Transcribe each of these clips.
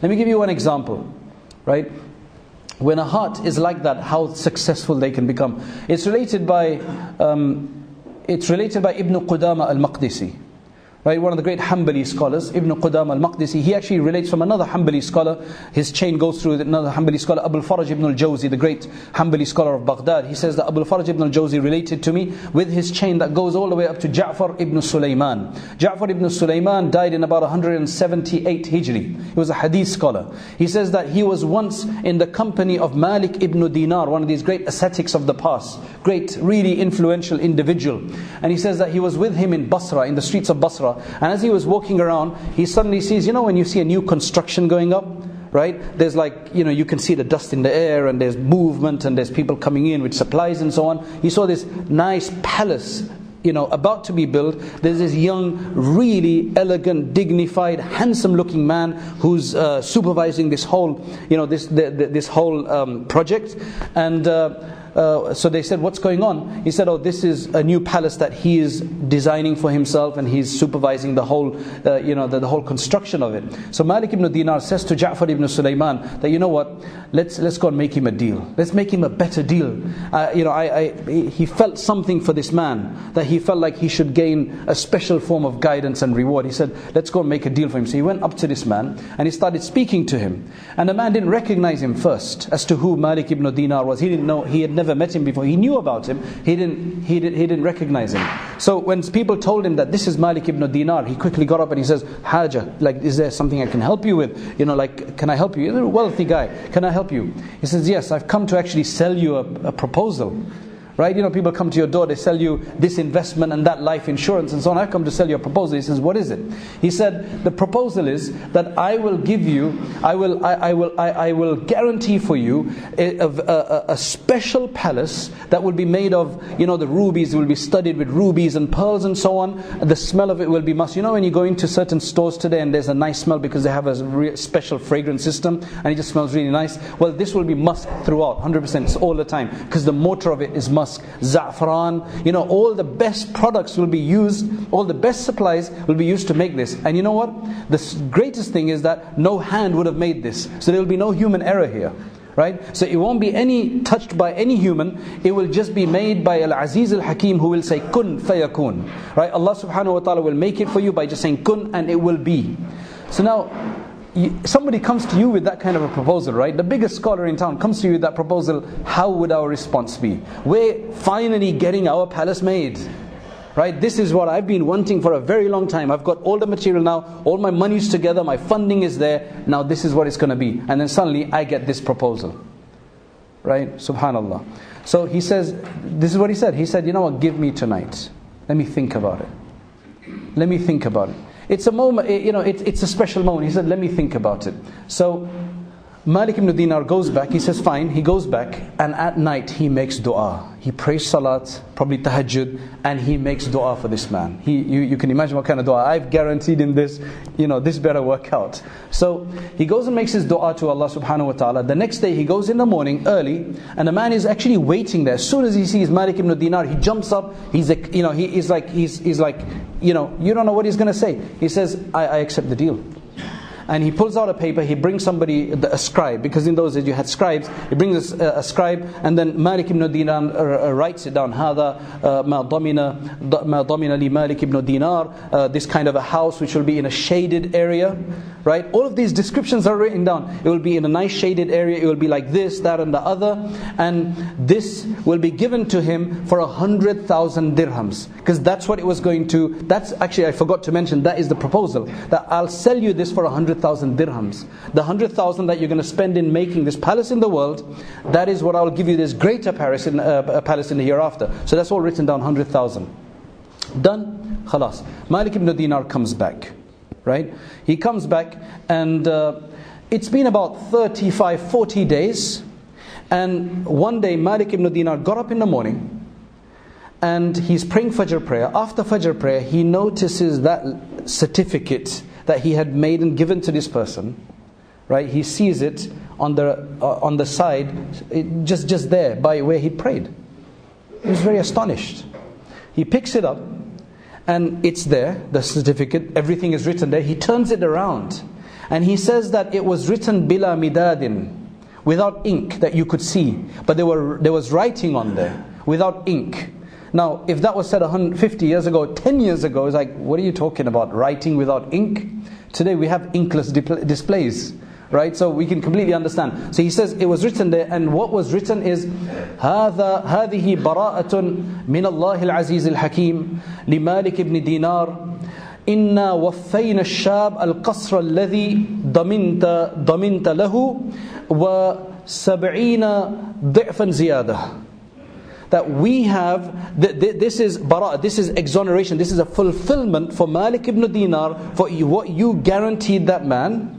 Let me give you one example, right? When a heart is like that, how successful they can become. It's related by Ibn Qudama al-Maqdisi. Right, one of the great Hanbali scholars, Ibn Qudama al-Maqdisi, he actually relates from another Hanbali scholar. His chain goes through another Hanbali scholar, Abul-Faraj ibn al-Jawzi, the great Hanbali scholar of Baghdad. He says that Abul-Faraj ibn al-Jawzi related to me with his chain that goes all the way up to Ja'far ibn Sulaiman. Ja'far ibn Sulaiman died in about 178 Hijri. He was a hadith scholar. He says that he was once in the company of Malik ibn Dinar, one of these great ascetics of the past, great, really influential individual. And he says that he was with him in Basra, in the streets of Basra. And as he was walking around, he suddenly sees, you know when you see a new construction going up, right? There's like, you can see the dust in the air, and there's movement, and there's people coming in with supplies and so on. He saw this nice palace, about to be built. There's this young, really elegant, dignified, handsome looking man who's supervising this whole, this whole project. And so they said, what's going on? He said, oh, this is a new palace that he is designing for himself, and he's supervising the whole, the whole construction of it. So Malik ibn Dinar says to Ja'far ibn Sulaiman that, you know what, let's go and make him a deal. Let's make him a better deal. He felt something for this man, that he felt like he should gain a special form of guidance and reward. He said, let's go and make a deal for him. So he went up to this man and he started speaking to him. And the man didn't recognize him first as to who Malik ibn Dinar was. He didn't know, he had never met him before. He knew about him. He didn't recognize him. So when people told him that this is Malik ibn Dinar, he quickly got up and he says, Haja, like, is there something I can help you with? Can I help you? You're a wealthy guy. Can I help you? He says, yes, I've come to actually sell you a proposal. Right? People come to your door, they sell you this investment and that life insurance and so on. I've come to sell you a proposal. He says, what is it? He said, the proposal is that I will give you, I will guarantee for you a special palace that will be made of, the rubies will be studded with rubies and pearls and so on. The smell of it will be musk. When you go into certain stores today and there's a nice smell because they have a special fragrance system and it just smells really nice. Well, this will be musk throughout, 100%, all the time, because the motor of it is musk. Za'fran, all the best products will be used, all the best supplies will be used to make this. And you know what? The greatest thing is that no hand would have made this. So there will be no human error here. Right? So it won't be touched by any human. It will just be made by Al-Aziz Al-Hakim, who will say kun fayakun. Right? Allah subhanahu wa ta'ala will make it for you by just saying kun, and it will be. So now, somebody comes to you with that kind of a proposal, right? The biggest scholar in town comes to you with that proposal. How would our response be? We're finally getting our palace made, right? This is what I've been wanting for a very long time. I've got all the material now, all my money's together, my funding is there. Now this is what it's going to be. And then suddenly I get this proposal, right? Subhanallah. So he says, this is what he said. He said, you know what, give me tonight. Let me think about it. Let me think about it. It's a moment, it's a special moment. He said, let me think about it. So Malik ibn Dinar goes back. He says, fine. He goes back, and at night he makes dua. He prays salat, probably tahajjud, and he makes dua for this man. You can imagine what kind of dua. I've guaranteed him this, this better work out. So he goes and makes his dua to Allah subhanahu wa ta'ala. The next day he goes in the morning early, and the man is actually waiting there. As soon as he sees Malik ibn Dinar, he jumps up. He's like, you don't know what he's going to say. He says, I accept the deal. And he pulls out a paper, he brings somebody, a scribe, because in those days you had scribes. He brings a scribe, and then Malik ibn Dinar writes it down. هذا ما ضمن لي Malik ibn Dinar. This kind of a house which will be in a shaded area, right? All of these descriptions are written down. It will be in a nice shaded area. It will be like this, that, and the other. And this will be given to him for 100,000 dirhams, because that's what it was going to. That's actually, I forgot to mention, that is the proposal. That I'll sell you this for 100,000 dirhams. The 100,000 that you're going to spend in making this palace in the world, that is what I'll give you, this greater palace in the hereafter. So that's all written down, 100,000. Done? Khalas. Malik ibn Dinar comes back. Right? He comes back, and it's been about 35, 40 days. And one day Malik ibn Dinar got up in the morning, and he's praying Fajr prayer. After Fajr prayer, he notices that certificate that he had made and given to this person, right? He sees it on the side, just there by where he prayed. He was very astonished. He picks it up, and it's there, the certificate. Everything is written there. He turns it around, And he says that it was written bila midadin, without ink that you could see. But there was writing on there, without ink. Now, if that was said 150 years ago, 10 years ago, it's like, what are you talking about? Writing without ink? Today we have inkless displays. Right, so we can completely understand. So he says it was written there, and what was written is هذه براءة من الله العزيز الحكيم لمالك بن دينار إنا وفينا الشاب القصر الذي ضمنت له و70 ضعفا زيادة. That we have, this is bara', this is exoneration, this is a fulfillment for Malik ibn Dinar, for what you guaranteed that man.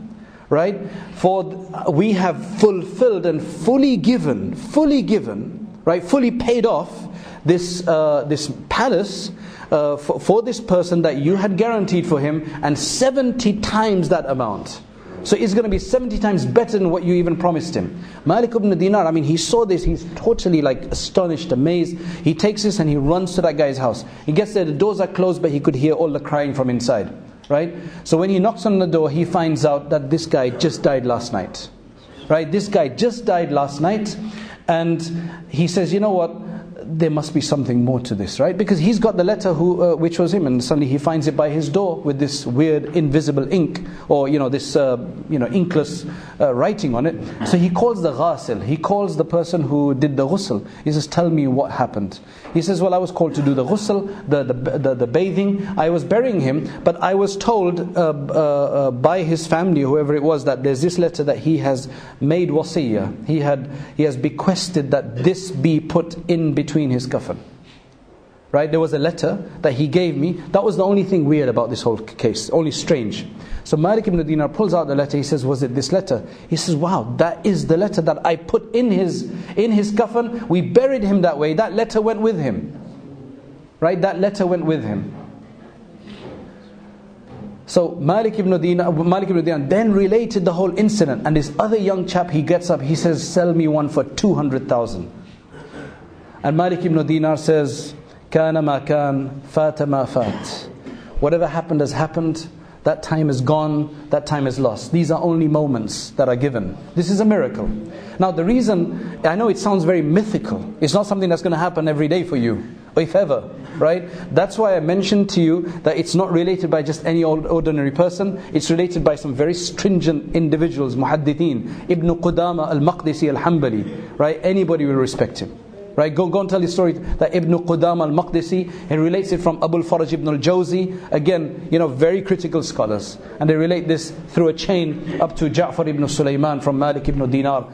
Right? For we have fulfilled and fully given, right? Fully paid off this palace for this person that you had guaranteed for him, and 70 times that amount. So it's going to be 70 times better than what you even promised him. Malik ibn Dinar, I mean, he saw this, he's totally like astonished, amazed. He takes this and he runs to that guy's house. He gets there, the doors are closed, but he could hear all the crying from inside. Right? So when he knocks on the door, he finds out that this guy just died last night. Right? This guy just died last night. And he says, you know what? There must be something more to this, right? Because he's got the letter which was him, and suddenly he finds it by his door with this weird invisible ink, or this inkless writing on it. So he calls the ghasil, he calls the person who did the ghusl. He says, tell me what happened. He says, well, I was called to do the ghusl, the bathing. I was burying him, but I was told by his family, whoever it was, that there's this letter that he has made wasiyah. He has bequested that this be put in between his kafan. Right? There was a letter that he gave me. That was the only thing weird about this whole case, only strange. So Malik ibn Dinar pulls out the letter. He says, was it this letter? He says, wow, that is the letter that I put in his kafan. We buried him that way. That letter went with him. Right? That letter went with him. So Malik ibn Dinar then related the whole incident. And this other young chap, he gets up, he says, sell me one for 200,000. And Malik ibn Dinar says, كَانَ مَا كَانَ فَاتَ مَا فَاتَ. Whatever happened has happened. That time is gone. That time is lost. These are only moments that are given. This is a miracle. Now the reason, I know it sounds very mythical. It's not something that's going to happen every day for you, or if ever. Right? That's why I mentioned to you that it's not related by just any ordinary person. It's related by some very stringent individuals, muhaddithin. Ibn Qudama al-Maqdisi al-Hanbali. Right? Anybody will respect him. Right? Go and tell the story that Ibn Qudama al-Maqdisi, he relates it from Abu al-Faraj ibn al-Jawzi. Again, very critical scholars. And they relate this through a chain up to Ja'far ibn Sulaiman from Malik ibn Dinar.